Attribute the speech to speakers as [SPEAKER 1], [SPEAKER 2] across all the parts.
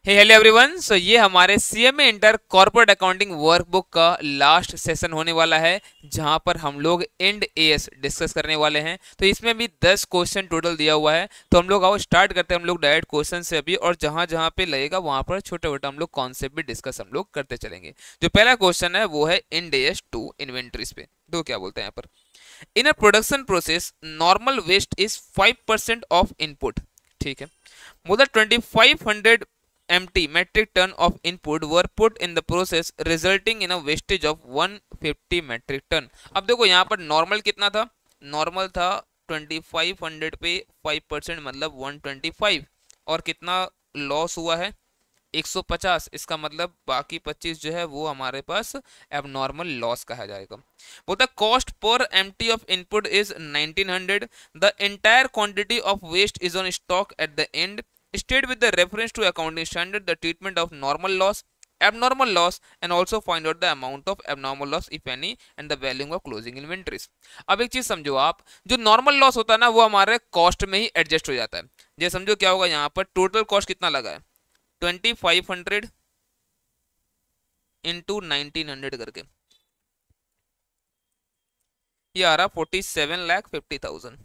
[SPEAKER 1] हे hello everyone. सो ये हमारे CMA inter corporate accounting workbook का लास्ट सेशन होने वाला है, जहां पर हम लोग एंड एएस डिस्कस करने वाले हैं। तो इसमें भी 10 क्वेश्चन टोटल दिया हुआ है। तो हम लोग आओ स्टार्ट करते हैं हम लोग डायरेक्ट क्वेश्चन से अभी, और जहां जहां पे लगेगा वहां पर छोटे छोटे हम लोग कॉन्सेप्ट भी डिस्कस हम लोग करते चलेंगे। जो पहला क्वेश्चन है वो है एंड एएस टू इन्वेंट्रीज पे। तो क्या बोलते हैं यहाँ पर, in a production process normal waste is 5% of input. ठीक है, more than 2500 empty metric ton of input were put in the process resulting in a wastage of 150 metric ton। अब देखो यहाँ पर नॉर्मल कितना था, नॉर्मल था 2500 पे 5% मतलब 125, और कितना लॉस हुआ है 150। इसका मतलब बाकी 25 जो है वो हमारे पास एबनॉर्मल लॉस कहा जाएगा। बोलता cost per MT of input is 1900। The entire quantity of waste is on stock at the end. State with the reference to accounting standard the treatment of normal loss, abnormal loss and also find out the amount of abnormal loss if any and the value of closing inventories। अब एक चीज समझो आप, जो normal loss होता है ना वो हमारे कॉस्ट में ही एडजस्ट हो जाता है। जैसे समझो क्या होगा, यहाँ पर टोटल कॉस्ट कितना लगा है 2500 इंटू 1900 करके, ये आ रहा 47,50,000।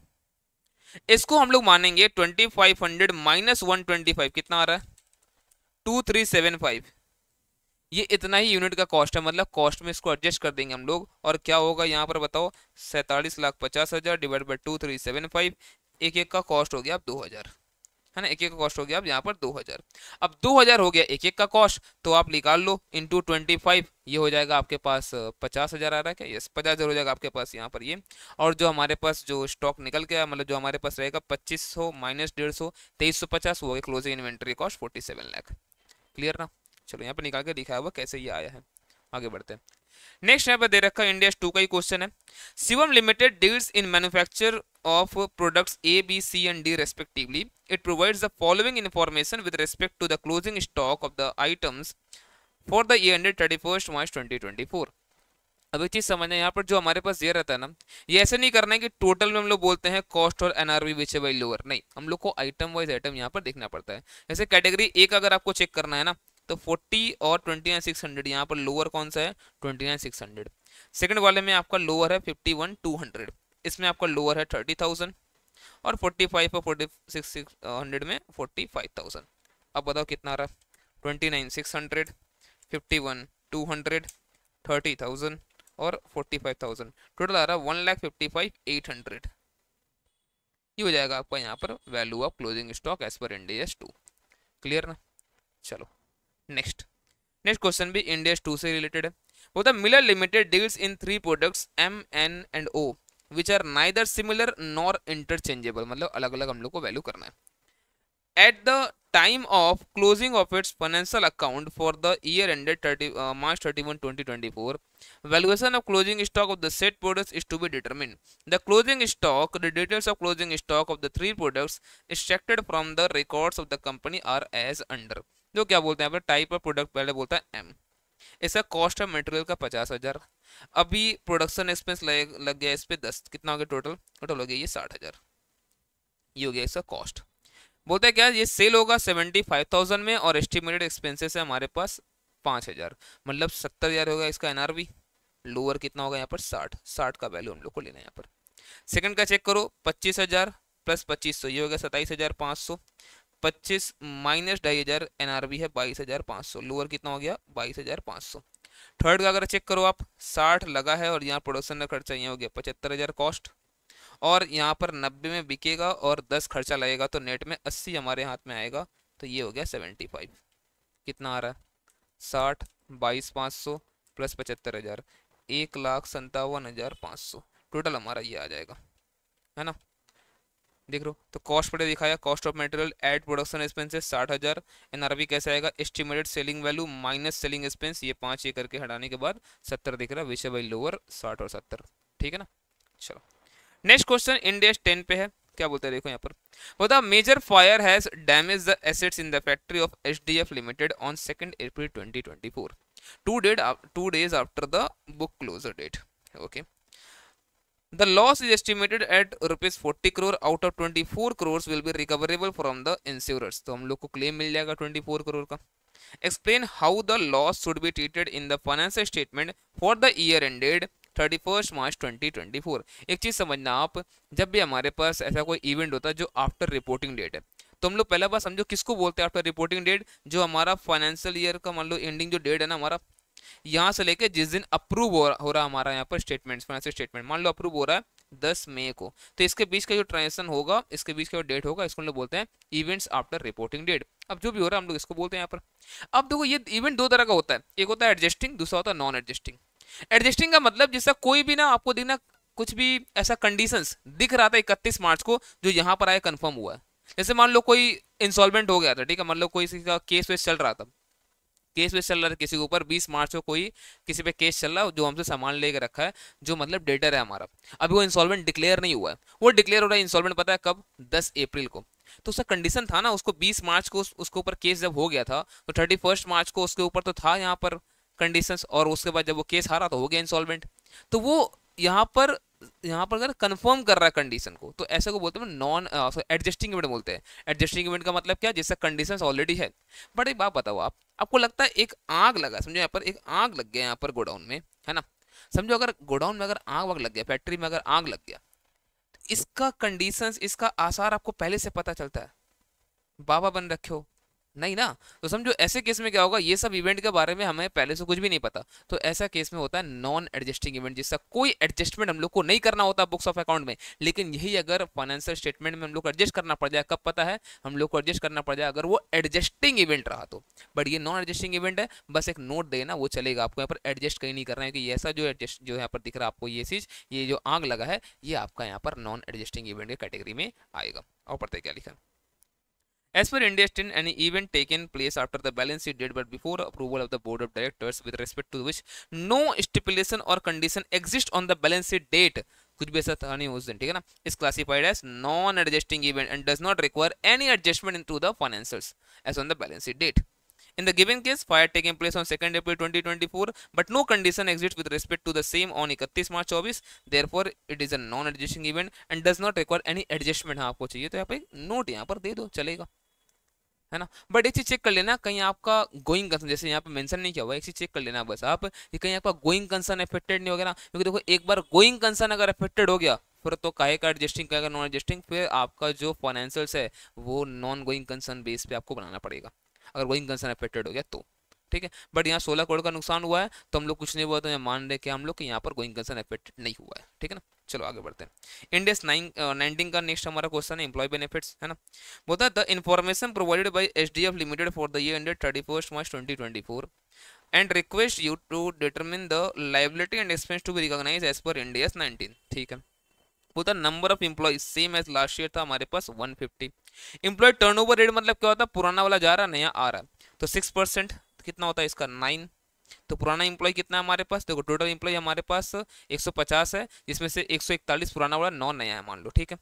[SPEAKER 1] इसको हम लोग मानेंगे 2500 माइनस 125 कितना आ रहा है 2375। ये इतना ही यूनिट का कॉस्ट है, मतलब कॉस्ट में इसको एडजस्ट कर देंगे हम लोग। और क्या होगा यहाँ पर बताओ, 47,50,000 डिवाइड बाई 2375, एक एक का कॉस्ट हो गया अब 2000, है ना। एक एक का कॉस्ट हो गया अब यहाँ पर 2000। अब 2000 हो गया एक एक का कॉस्ट, तो आप निकाल लो इंटू 25, ये हो जाएगा आपके पास 50,000 आ रहा है क्या, यस 50,000 हो जाएगा आपके पास यहाँ पर ये। और जो हमारे पास जो स्टॉक निकल गया, मतलब जो हमारे पास रहेगा 2500 माइनस 150 2350, वो closing inventory cost 47 lakh. Clear ना। चलो यहाँ पर निकाल के दिखाया हुआ कैसे ये आया है, आगे बढ़ते हैं। नेक्स्ट यहाँ पर दे रखा है इंडिया टू का ही क्वेश्चन है। Shivam limited deals in manufacture of products A, B, C and D respectively. It provides the following information with respect to the closing stock of the items for the year ended 31st March 2024। अब एक चीज समझना है यहाँ पर, जो हमारे पास ये रहता है ना, ये ऐसे नहीं करना है कि टोटल में हम लोग बोलते हैं कॉस्ट और एनआरवी विच है बाई लोअर, नहीं, हम लोग को आइटम वाइज आइटम यहाँ पर देखना पड़ता है। जैसे कैटेगरी एक अगर आपको चेक करना है ना, तो 40 और 29,600, यहाँ पर लोअर कौन सा है 29,600। सेकंड वाले में आपका लोअर है 51,200, इसमें आपका लोअर है 30,000, और 45 और 46,600 में 45,000। अब बताओ कितना आ रहा है 29,600, 51,200, 30,000 और 45,000, टोटल आ रहा है 1,55,800। ये हो जाएगा आपका यहाँ पर value of closing stock as per Ind AS two. Clear ना। चलो नेक्स्ट, नेक्स्ट क्वेश्चन भी इंड एस टू से रिलेटेड है। वो the Miller limited deals in 3 products M N and O which are neither similar nor interchangeable, मतलब अलग अलग हम लोग को वैल्यू करना है। At the time of closing of its financial account for the year ended March 31, 2024, valuation of closing stock of the said products is to be determined. The closing stock, the details of closing stock of the 3 products extracted from the records of the company are as under। जो क्या बोलते हैं type of product पहले बोलता है M, इसका cost of material का 50,000। अभी प्रोडक्शन एक्सपेंस लग गया इस पे 10, कितना हो गया टोटल, टोटल हो गया ये 60,000। ये हो गया इसका कॉस्ट। बोलते हैं क्या, ये सेल होगा 75,000 में, और एस्टिमेटेड एक्सपेंसेस है हमारे पास 5,000, मतलब 70,000 होगा इसका एनआरवी। लोअर कितना होगा यहाँ पर 60 का वैल्यू हम लोग को लेना है यहाँ पर। सेकंड का चेक करो, 25,000 प्लस 2500 ये हो गया 27,500, 25 माइनस 2,500 एनआरवी है 22,500, लोअर कितना हो गया 22,500। थर्ड का अगर चेक करो आप, 60 लगा है और यहाँ प्रोडक्शन का खर्चा यहाँ हो गया 75,000 कॉस्ट, और यहाँ पर 90 में बिकेगा और 10 खर्चा लगेगा, तो नेट में 80 हमारे हाथ में आएगा, तो ये हो गया 75। कितना आ रहा है 60 22,500 प्लस 75,000, 1,57,500, टोटल हमारा ये आ जाएगा, है ना। देख लो, तो कॉस्ट पर दिखाया, cost of material add production expenses 60,000, NRV कैसा आएगा estimated selling value minus selling expense, ये 5 ये करके हटाने के बाद 70 दिख रहा है, विच बाई लोअर 60 और 70। ठीक है ना। चलो नेक्स्ट क्वेश्चन इंडिया 10 पे है। क्या बोलते हैं देखो यहाँ पर, बता major fire has damaged the assets in the factory of HDF limited on 2 April 2024, 2 days after the book closure date। Okay, the loss is estimated at ₹40 crore, out of 24 crores will be recoverable from the insurers. तो हम लोग को claim मिल जाएगा 24 करोड़ का। Explain how the loss should be treated in the financial statement for the year ended 31 March 2024। एक चीज समझना आप, जब भी हमारे पास ऐसा कोई इवेंट होता है जो आफ्टर रिपोर्टिंग डेट है, तो हम लोग पहला बार समझो किसको बोलते हैं आफ्टर रिपोर्टिंग डेट, जो हमारा फाइनेंशियल ईयर का मान लो एंडिंग जो डेट है ना हमारा, यहाँ से लेके जिस दिन अप्रूव हो रहा हमारा यहाँ पर स्टेटमेंट, फाइनेंशियल स्टेटमेंट मान लो अप्रूव हो रहा है 10 मई को, तो इसके बीच का जो ट्रांजेक्शन होगा, इसके बीच का जो डेट होगा, इसको हम लोग बोलते हैं इवेंट्स आफ्टर रिपोर्टिंग डेट। अब जो भी हो रहा है हम लोग इसको बोलते हैं यहाँ पर। अब देखो ये इवेंट दो तरह का होता है, एक होता है एडजस्टिंग, दूसरा होता है नॉन एडजस्टिंग। एडजस्टिंग का मतलब जिसका कोई भी ना आपको दिखना कुछ भी ऐसा कंडीशंस दिख रहा था 31 मार्च को जो यहाँ पर आया कंफर्म हुआ है। जैसे मान लो कोई इंसॉल्वेंट हो गया था, ठीक है, मान लो कोई किसी का केस वेस चल रहा था, केस वेस चल रहा था किसी के ऊपर, 20 मार्च को कोई किसी पे केस चल रहा है जो हमसे सामान लेके रखा है, जो मतलब डेटर है हमारा, अभी वो इंसॉल्वेंट डिक्लेयर नहीं हुआ है, वो डिक्लेयर हो रहा है इंसॉल्वेंट पता है कब, 10 अप्रैल को। तो उसका कंडीशन था ना, उसको 20 मार्च को उसके ऊपर केस जब हो गया था, तो 31 मार्च को उसके ऊपर तो था यहाँ पर कंडीशंस, और उसके बाद जब वो केस हारा तो हो गया इंसॉल्वेंट। तो वो यहाँ पर अगर कंफर्म कर रहा है कंडीशन को, तो ऐसे को बोलते हैं नॉन एडजस्टिंग इवेंट बोलते हैं। एडजस्टिंग इवेंट का मतलब क्या, जिसका कंडीशंस ऑलरेडी है। बट एक बात बताओ आप, आपको लगता है एक आग लगा, समझो यहाँ पर एक आग लग गया यहाँ पर गोडाउन में, है ना, समझो अगर गोडाउन में अगर आग वाग लग गया, फैक्ट्री में अगर आग लग गया, तो इसका कंडीशंस, इसका आसार आपको पहले से पता चलता है, बाबा बन रखे हो नहीं ना। तो समझो ऐसे केस में क्या होगा, ये सब इवेंट के बारे में हमें पहले से कुछ भी नहीं पता, तो ऐसा केस में होता है नॉन एडजस्टिंग इवेंट, जिसका कोई एडजस्टमेंट हम लोग को नहीं करना होता बुक्स ऑफ अकाउंट में, लेकिन यही अगर फाइनेंशियल स्टेटमेंट में हम लोग को एडजस्ट करना पड़ जाए, कब पता है, हम लोग को एडजस्ट करना पड़ जाए अगर वो एडजस्टिंग इवेंट रहा तो। बट ये नॉन एडजस्टिंग इवेंट है, बस एक नोट देना वो चलेगा, आपको यहाँ पर एडजस्ट कहीं नहीं करना है कि ऐसा जो एडजस्ट जो यहाँ पर दिख रहा है आपको, ये चीज, ये जो आग लगा है, ये आपका यहाँ पर नॉन एडजस्टिंग इवेंट के कैटेगरी में आएगा। और पता है क्या लिखा है, as per India's in any event taken place after the balance sheet date but before approval of the board of directors with respect to which no stipulation or condition exist on the balance sheet date, कुछ भी ऐसा था नहीं उस दिन, ठीक है ना, is classified as non adjusting event and does not require any adjustment into the financials as on the balance sheet date. In the given case, fire taking place on 2nd April 2024, but no condition exists with respect to the same on 31 March 24, therefore it is a non-adjusting event and does not require any adjustment। हाँ आपको चाहिए तो यहाँ पे note यहाँ पर दे दो चलेगा, है ना। बट एक चीज चेक कर लेना, कहीं आपका गोइंग कंसर्न, जैसे यहाँ पे मेंशन नहीं किया हुआ, एक चीज चेक कर लेना बस आप कि कहीं आपका गोइंग कंसर्न अफेक्टेड नहीं हो गया ना, क्योंकि देखो एक बार गोइंग कंसर्न अगर अफेक्टेड हो गया, फिर तो काहे का एडजस्टिंग, काहे का नॉन एडजस्टिंग, फिर आपका जो फाइनेंशियल्स है वो नॉन गोइंग कंसर्न बेस पे आपको बनाना पड़ेगा, अगर गोइंग कंसर्न अफेक्टेड हो गया तो, ठीक है। बट यहाँ 16 करोड़ का नुकसान हुआ है तो हम लोग कुछ नहीं हुआ, तो यहाँ मान रहे कि हम लोग कि यहाँ पर गोइंग कंसर्न अफेक्टेड नहीं हुआ है, ठीक है ना। चलो आगे बढ़ते हैं। इंडेक्स 19 का नेक्स्ट हमारा क्वेश्चन है एम्प्लॉय बेनिफिट्स, है ना। बोलता है the information provided by HDF limited for the year ended 31 March 2024 and request you to determine the liability and expense to be recognise as per Ind AS 19, ठीक है। बोलता number of employ same as last year था हमारे पास 150। Employee turnover rate मतलब क्या होता है, पुराना वाला जा रहा है नया आ रहा है, तो 6% कितना होता है इसका 9। तो पुराना एम्प्लॉय कितना है हमारे पास, देखो टोटल एम्प्लॉय हमारे पास 150 है, जिसमें से 141 पुराना वाला 9 नया है मान लो, ठीक है।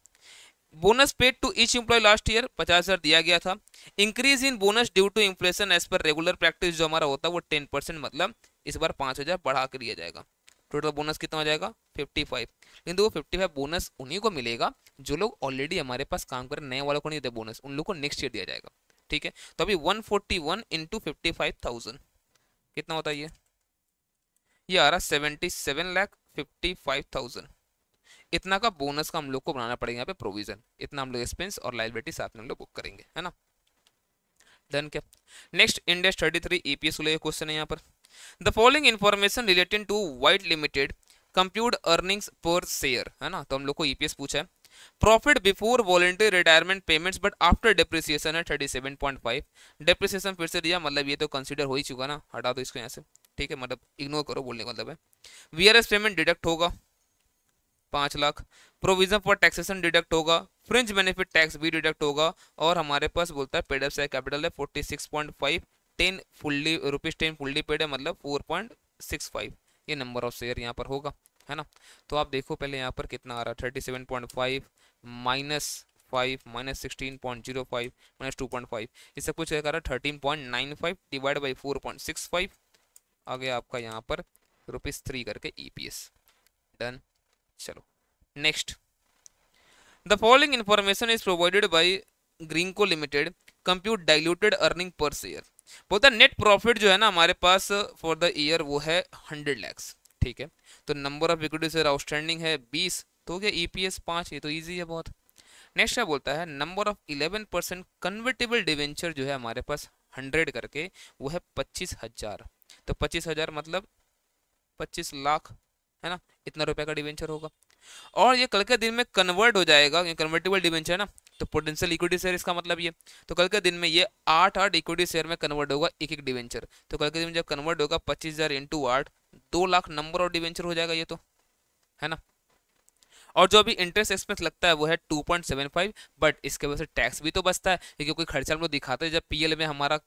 [SPEAKER 1] Bonus paid to each employ last year 50,000 दिया गया था। Increase in bonus due to inflation as per regular practice जो हमारा होता है वो 10%, मतलब इस बार 5,000 बढ़ा कर दिया जाएगा। टोटल बोनस कितना हो जाएगा 55। लेकिन वो 55 बोनस उन्हीं को मिलेगा जो लोग ऑलरेडी हमारे पास काम कर, नए वालों को नहीं देते बोनस, उन लोग को नेक्स्ट ईयर दिया जाएगा, ठीक है। तो अभी 141 इंटू 55,000 कितना होता है, ये आ रहा 77,55,000। इतना का बोनस का हम लोग को बनाना पड़ेगा यहाँ पे प्रोविजन, इतना हम लोग एक्सपेंस और लायबिलिटी साथ में हम लोग बुक करेंगे, है ना। डन क्या। नेक्स्ट इंडेक्स 33 ईपीएस वाला क्वेश्चन है यहाँ पर। The following information related to white limited compute earnings per share, है ना, तो हम लोग को ईपीएस पूछा है। Profit before voluntary retirement payments but after depreciation है 37.5। डिप्रिसिएशन फिर से दिया, मतलब ये तो कंसीडर हो ही चुका ना, हटा दो इसको यहाँ से, ठीक है, मतलब इग्नोर करो बोलने का मतलब है। वीआरएस पेमेंट डिडक्ट होगा 5 lakh, provision for taxation deduct होगा, फ्रिंज बेनिफिट टैक्स भी डिडक्ट होगा, और हमारे पास बोलता है पेड अप शेयर कैपिटल है 46.5, 10 फुल्ली रुपीज 10 फुल्ली पेड है मतलब 4.65, ये नंबर ऑफ शेयर यहाँ पर होगा, है ना। तो आप देखो पहले यहाँ पर कितना आ रहा है 37.5 माइनस 5 माइनस 16.05 माइनस 2.5, ये सब कुछ कर रहा है 13.95 डिवाइड बाई 4.65, आ गया आपका यहाँ पर ₹3 करके ईपीएस। डन। चलो next, the following information is provided by Greenko limited, compute diluted earning per share. बोलता नेट प्रॉफिट जो है ना हमारे पास फॉर द ईयर वो है 100 लैक्स, ठीक है। तो number of equity share outstanding है 20, तो हो गया ईपीएस 5, ये तो इजी है बहुत। नेक्स्ट क्या बोलता है, नंबर ऑफ 11% कन्वर्टेबल डिवेंचर जो है हमारे पास 100 करके वो है 25,000। तो 25,000 मतलब 25 लाख, है ना, इतना रुपए का डिवेंचर होगा। और ये कल के दिन में कन्वर्ट हो जाएगा, ये कन्वर्टेबल डिवेंचर है ना, तो पोटेंशियल इक्विटी शेयर इसका मतलब ये, तो कल के दिन में ये 8 इक्विटी शेयर में कन्वर्ट होगा, एक एक डिवेंचर। तो कल के दिन में जब कन्वर्ट होगा 25,000 इंटू 8, 2 लाख नंबर और डिवेंचर हो जाएगा ये तो, है ना। और जो अभी इंटरेस्ट एक्सपेंस लगता है वो है 2.75, बट इसके वजह से टैक्स भी तो बचता है, क्योंकि कोई खर्चा हम लोग दिखाते हैं जब पीएल में हमारा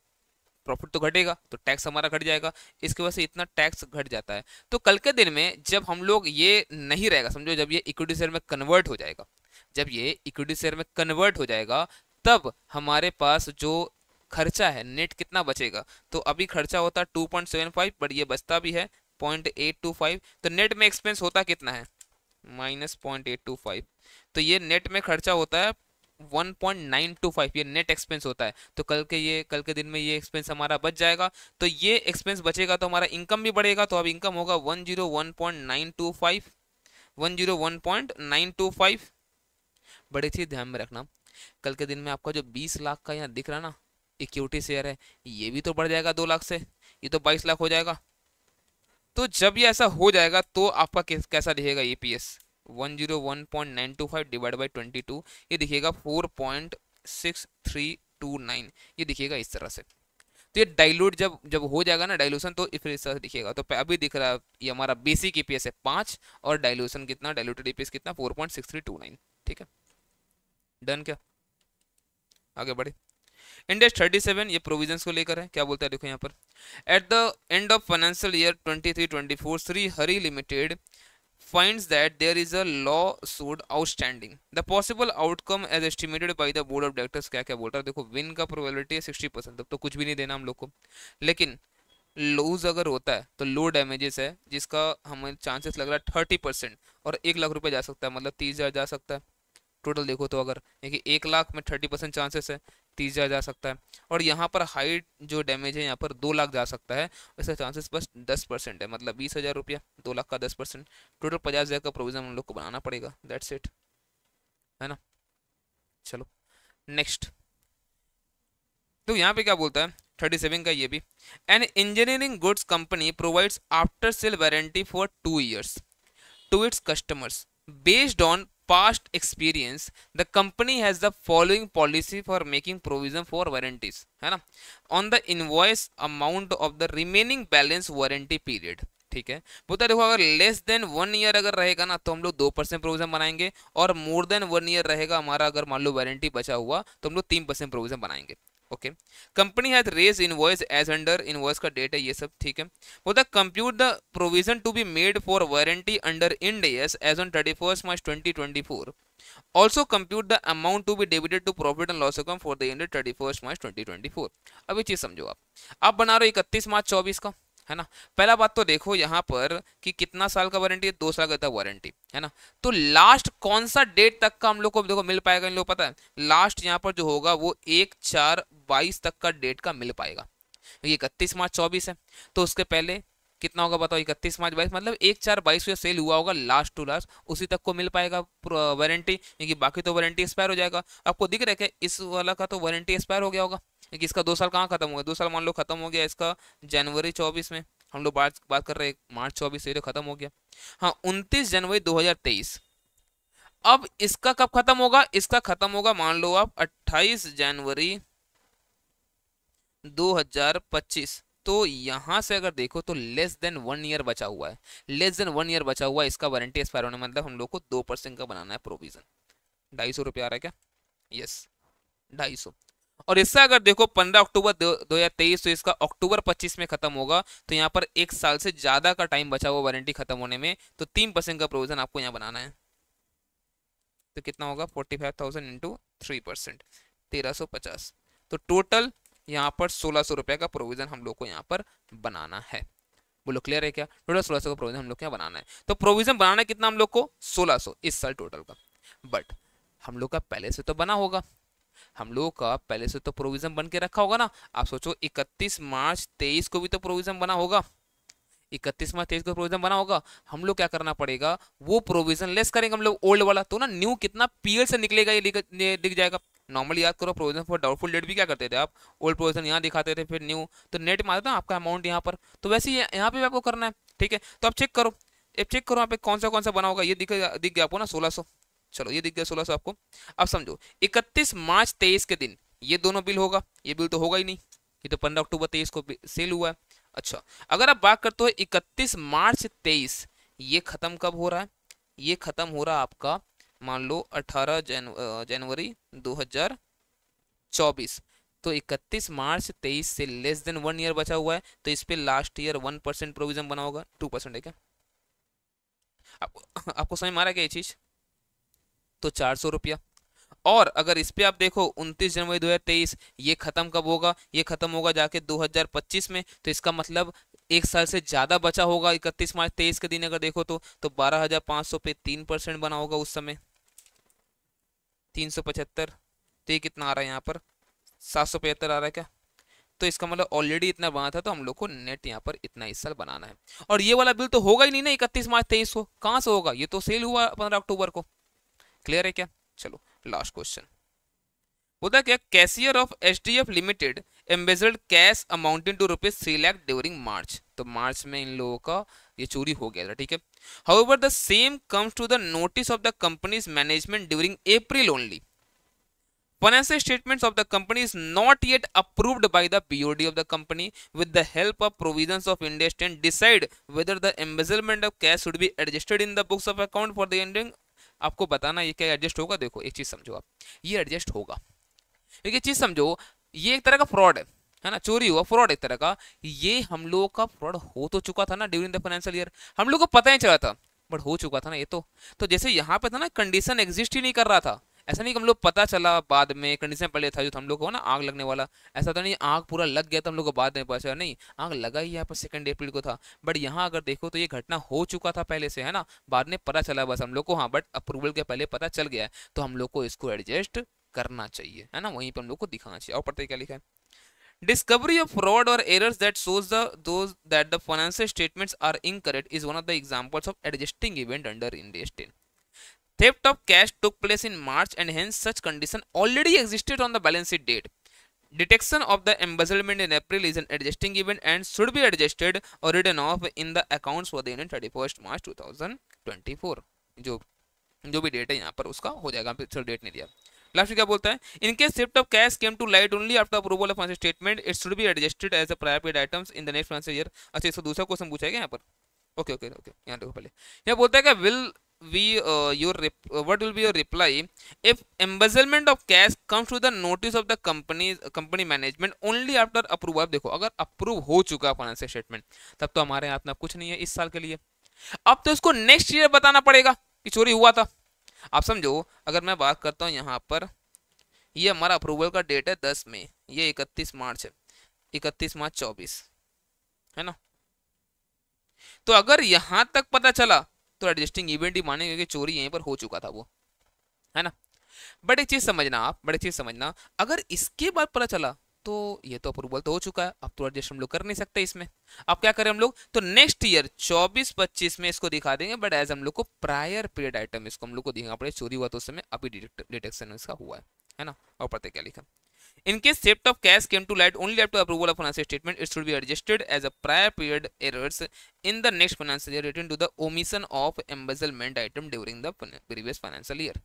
[SPEAKER 1] प्रॉफिट तो घटेगा तो टैक्स हमारा घट जाएगा, इसकी वजह से इतना टैक्स घट जाता है। तो कल के दिन में जब हम लोग ये नहीं रहेगा, समझो जब ये इक्विटी शेयर में कन्वर्ट हो जाएगा, जब ये इक्विटी शेयर में कन्वर्ट हो जाएगा तब हमारे पास जो खर्चा है नेट कितना बचेगा। तो अभी खर्चा होता है 2.75, बट ये बचता भी है 0.825, तो नेट में एक्सपेंस होता कितना है -0.825, तो ये नेट में खर्चा होता है 1.925, ये नेट एक्सपेंस होता है। तो कल के दिन में ये एक्सपेंस हमारा बच जाएगा, तो ये एक्सपेंस बचेगा तो हमारा इनकम भी बढ़ेगा। तो अब इनकम होगा 101.925, 101.925। बड़ी चीज ध्यान में रखना, कल के दिन में आपका जो 20 लाख का यहाँ दिख रहा ना इक्विटी शेयर है, ये भी तो बढ़ जाएगा 2 लाख से, ये तो 22 लाख हो जाएगा। तो जब ये ऐसा हो जाएगा तो आपका कैसा दिखेगा ईपीएस, 101.925 डिवाइड बाई 22, ये दिखेगा 4.6329, ये दिखेगा इस तरह से। तो ये डाइल्यूट जब जब हो जाएगा ना डाइल्यूशन, तो फिर इस तरह से दिखेगा। तो अभी दिख रहा है ये हमारा बेसिक ईपीएस है 5, और डाइल्यूशन कितना, डाइल्यूटेड ईपीएस कितना 4.6329, ठीक है। डन क्या, आगे बढ़े। इंडेक्स 37 ये प्रोविजंस को लेकर है, क्या बोलता है देखो यहाँ पर, eight the end of financial year 23-24 Shri Hari limited finds that there is a lawsuit outstanding. The possible outcome as estimated by the board of directors, क्या क्या बोल रहा है देखो, विन का प्रोबेबिलिटी है 60%, तब तो कुछ भी नहीं देना हम लोग को। लेकिन लूज अगर होता है तो लो डैमेजेस है जिसका हमें चांसेस लग रहा है 30%, और 1 लाख रुपए जा सकता है, मतलब 30,000 जा सकता है टोटल देखो तो। अगर देखिए 1 लाख में 30% चांसेस है, 30,000 जा सकता है। और यहाँ पर हाइट जो डैमेज है यहाँ पर 2 लाख जा सकता है, वैसे चांसेस बस 10% है, मतलब 20,000 रुपया, 2 लाख का 10%, टोटल 50,000 का प्रोविजन हम लोग को बनाना पड़ेगा, दैट्स इट, है ना। चलो नेक्स्ट, तो यहाँ पे क्या बोलता है 37 का ये भी, an engineering goods company provides after sale warranty for 2 years to its customers. Based on past experience, the company has the following policy for making provision for warranties, है ना, on the invoice amount of the remaining balance warranty period, ठीक है। बोलता देखो अगर less than 1 year अगर रहेगा ना तो हम लोग 2% प्रोविजन बनाएंगे, और मोर देन 1 year रहेगा हमारा अगर मान लो वारंटी बचा हुआ तो हम लोग 3% प्रोविजन बनाएंगे। Okay, company has raise invoice as under, invoice का डेट है ये सब, ठीक है। बोलता compute the provision to be made for warranty under Ind AS as on 31 March 2024, also compute the amount to be debited to profit and loss account for the end 31 March 2024। अब ये चीज समझो, आप बना रहे हो 31 March 24 का, है ना। पहला बात तो देखो यहाँ पर कि कितना साल का वारंटी है, 2 साल का वारंटी, है ना। तो लास्ट कौन सा डेट तक का हम लोग को देखो मिल पाएगा, इन लोग पता है लास्ट यहाँ पर जो होगा वो 1/4/22 तक का डेट का मिल पाएगा। ये 31 March 24 है, तो उसके पहले कितना होगा बताओ, 31 March 22, मतलब 1/4/22 को सेल हुआ होगा लास्ट टू लास्ट, उसी तक को मिल पाएगा वारंटी, क्योंकि बाकी तो वारंटी एक्सपायर हो जाएगा। आपको दिख रहा है क्या, इस वाला का तो वारंटी एक्सपायर हो गया होगा, क्योंकि इसका 2 साल कहाँ खत्म हो गया, 2 साल मान लो खत्म हो गया इसका जनवरी 24 में, हम लोग बात कर रहे हैं March 24 से, तो खत्म हो गया। हाँ 29 जनवरी 2023। अब इसका कब खत्म होगा, इसका खत्म होगा मान लो आप 28 जनवरी 2025। तो यहां से अगर देखो तो लेस देन 1 year बचा हुआ है, लेस देन 1 year बचा हुआ है इसका वारंटी एक्सपायर होने, मतलब हम लोग को 2% का बनाना है प्रोविजन। 250 रुपया आ रहा है क्या, यस 250। और इससे अगर देखो 15 अक्टूबर 2023, तो इसका अक्टूबर 25 में खत्म होगा, तो यहाँ पर 1 साल से ज्यादा का टाइम बचा हुआ वारंटी खत्म होने में, तो 3% का प्रोविजन आपको यहाँ बनाना है। तो कितना होगा 45,000 इंटू 3%, 1350। तो टोटल यहाँ पर 1,600 रुपए का प्रोविजन हम लोग को यहाँ पर बनाना है। बोलो क्लियर है क्या? टोटल 1600 का प्रोविजन हम लोग क्या बनाना है। तो प्रोविजन बनाना है कितना हम लोग को? 1600 इस साल टोटल का। बट हम लोग का पहले से तो बना होगा, हम लोगों का पहले से तो प्रोविजन बन के रखा होगा ना। आप सोचो 31 मार्च 23 को भी तो प्रोविजन बना होगा, 31 मार्च 23 को प्रोविजन बना होगा। हम लोग क्या करना पड़ेगा, वो प्रोविजन लेस करेंगे हम लोग ओल्ड वाला, तो ना न्यू कितना पीरियड से निकलेगा ये दिख जाएगा। नॉर्मली याद करो, प्रोविजन फॉर डाउटफुल डेट भी क्या करते थे आप, ओल्ड प्रोविजन यहाँ दिखाते थे, फिर न्यू, तो नेट में आता था आपका अमाउंट यहाँ पर। तो वैसे ही यहाँ पे भी आपको करना है, ठीक है। तो आप चेक करो, अब चेक करो यहाँ पे कौन सा बना होगा, ये दिख गया आपको ना 1600। चलो ये दिख गया 1600 आपको। अब समझो 31 मार्च 23 के दिन ये दोनों बिल होगा, ये बिल तो होगा ही नहीं, ये तो 15 अक्टूबर 23 को सेल हुआ है। अच्छा, अगर आप बात करते हो 31 मार्च 23, ये खत्म कब हो रहा है? ये खत्म हो रहा है आपका मान लो 18 जनवरी 2024। तो 31 मार्च 23 से लेस देन 1 ईयर बचा हुआ है, तो इस पे लास्ट ईयर 1% प्रोविजन बना होगा, 2% है क्या? आपको समझ में आ रहा है क्या ये चीज? तो 400 रुपया। और अगर इस पे आप देखो 29 जनवरी 2023, ये खत्म कब होगा? ये खत्म होगा जाके 2025 में, तो इसका मतलब एक साल से ज्यादा बचा होगा 31 मार्च 23 के दिन अगर देखो तो 12,500 पे 3% बना होगा उस समय, 375। तो ये कितना आ रहा है यहाँ पर? 775 आ रहा है क्या? तो इसका मतलब ऑलरेडी इतना बना था, तो हम लोग को नेट यहाँ पर इतना इस साल बनाना है। और ये वाला बिल तो होगा ही नहीं ना 31 मार्च 23 को, कहाँ से होगा? ये तो सेल हुआ 15 अक्टूबर को। क्लियर है क्या? चलो लास्ट क्वेश्चन होता है क्या, cashier of HDF limited embezzled cash amounting to ₹3 lakh during March. तो मार्च में इन लोगों का ये चोरी हो गया था, ठीक है। However the same comes to the notice of the company's management during April only. Financial statements of the company is not yet approved by the BOD of the company. With the help of provisions of Ind AS 10, decide whether the embezzlement of cash should be adjusted in the books of account for the ending। आपको बताना ये क्या adjust होगा। देखो एक चीज समझो आप, ये एडजस्ट होगा, एक चीज समझो, ये एक तरह का फ्रॉड है ना, चोरी हुआ फ्रॉड एक तरह का। ये हम लोगों का फ्रॉड हो तो चुका था ना ड्यूरिंग द फाइनेंशियल ईयर, हम लोग को पता ही चला था, बट हो चुका था ना ये तो जैसे यहाँ पे था ना, कंडीशन एग्जिस्ट ही नहीं कर रहा था। ऐसा नहीं कि हम लोग पता चला बाद में, कंडीशन पहले था जो हम लोग को ना आग लगने वाला, ऐसा तो नहीं आग पूरा लग गया था हम लोग को बाद में पता चला, नहीं आग लगा ही यहाँ पर 2 अप्रैल को था। बट यहाँ अगर देखो तो ये घटना हो चुका था पहले से, है ना, बाद में पता चला बस हम लोग को, हाँ, बट अप्रूवल के पहले पता चल गया है, तो हम लोग को इसको एडजस्ट करना चाहिए, है ना, वहीं पर हम लोग को दिखाना चाहिए। और पता है क्या लिखा है, discovery of fraud or errors that shows those that the financial statements are incorrect is one of the examples of adjusting event under Ind AS 10. Theft of cash took place in March and hence such condition already existed on the balance sheet date. Detection of the embezzlement in April is an adjusting event and should be adjusted or written off in the accounts for the ending 31st March 2024। जो भी date है यहाँ पर उसका हो जाएगा, picture date नहीं दिया। लास्ट क्या बोलता है, in case theft of cash came to light only after approval of financial statement, it should be adjusted as a prior period items in the next financial year. अच्छा, इसका दूसरा question पूछा है क्या यहाँ पर? ओके ओके ओके, यहाँ देखो पहले, यहाँ बोलता है कि will we your what will be your reply if embezzlement of cash comes to the notice of the company management only after approval. देखो अगर अप्रूव हो चुका फाइनेंशियल स्टेटमेंट तब तो हमारे हाथ में कुछ नहीं है इस साल के लिए, अब तो इसको नेक्स्ट ईयर बताना पड़ेगा कि चोरी हुआ था। आप समझो, अगर मैं बात करता हूँ यहाँ पर, ये हमारा अप्रूवल का डेट है 10 मई, ये 31 मार्च है, 31 मार्च 24 है ना। तो अगर यहां तक पता चला तो एडजस्टिंग इवेंट ही मानेंगे कि चोरी यहीं पर हो चुका था वो, है ना। बट एक चीज समझना आप, बड़ी चीज समझना, अगर इसके बाद पता चला तो ये तो अप्रूवल तो हो चुका है, अब तो एडजस्ट हम लोग कर नहीं सकते इसमें। अब क्या करें हम लोग, तो नेक्स्ट ईयर 24-25 में इसको दिखा देंगे, बट एज हम लोग को प्रायर पीरियड आइटम इसको हम लोग को दिखाना पड़ेगा, चोरी हुआ तो उस समय अभी डिटेक्शन इसका हुआ है ना। और पता क्या लिखा, in case theft of cash came to light only after approval of financial statement, it should be adjusted as a prior period errors in the next financial year relating to the omission of embezzlement item during the previous financial year।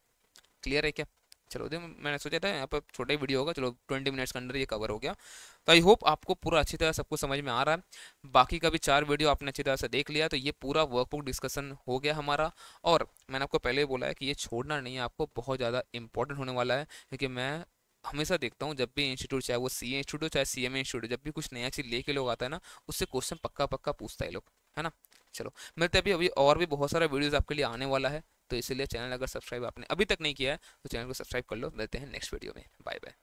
[SPEAKER 1] Clear है क्या? चलो दे, मैंने सोचा था यहाँ पर छोटा ही video होगा, चलो 20 मिनट्स के अंदर ये कवर हो गया। तो आई होप आपको पूरा अच्छी तरह सबको समझ में आ रहा है। बाकी का भी 4 वीडियो आपने अच्छी तरह से देख लिया, तो ये पूरा वर्कबुक डिस्कशन हो गया हमारा। और मैंने आपको पहले ही बोला है कि ये छोड़ना नहीं है आपको, बहुत ज़्यादा इंपॉर्टेंट होने वाला है, क्योंकि मैं हमेशा देखता हूँ जब भी इंस्टीट्यूट, चाहे वो सीए इंस्टीट्यूट हो चाहे सीएमए इंस्टीट्यूट, जब भी कुछ नया चीज़ लेके लोग आता है ना, उससे क्वेश्चन पक्का पक्का पूछता है लोग, है ना। चलो मिलते हैं, अभी और भी बहुत सारा वीडियोस आपके लिए आने वाला है, तो इसलिए चैनल अगर सब्सक्राइब आपने अभी तक नहीं किया है तो चैनल को सब्सक्राइब कर लो। मिलते हैं नेक्स्ट वीडियो में, बाय बाय।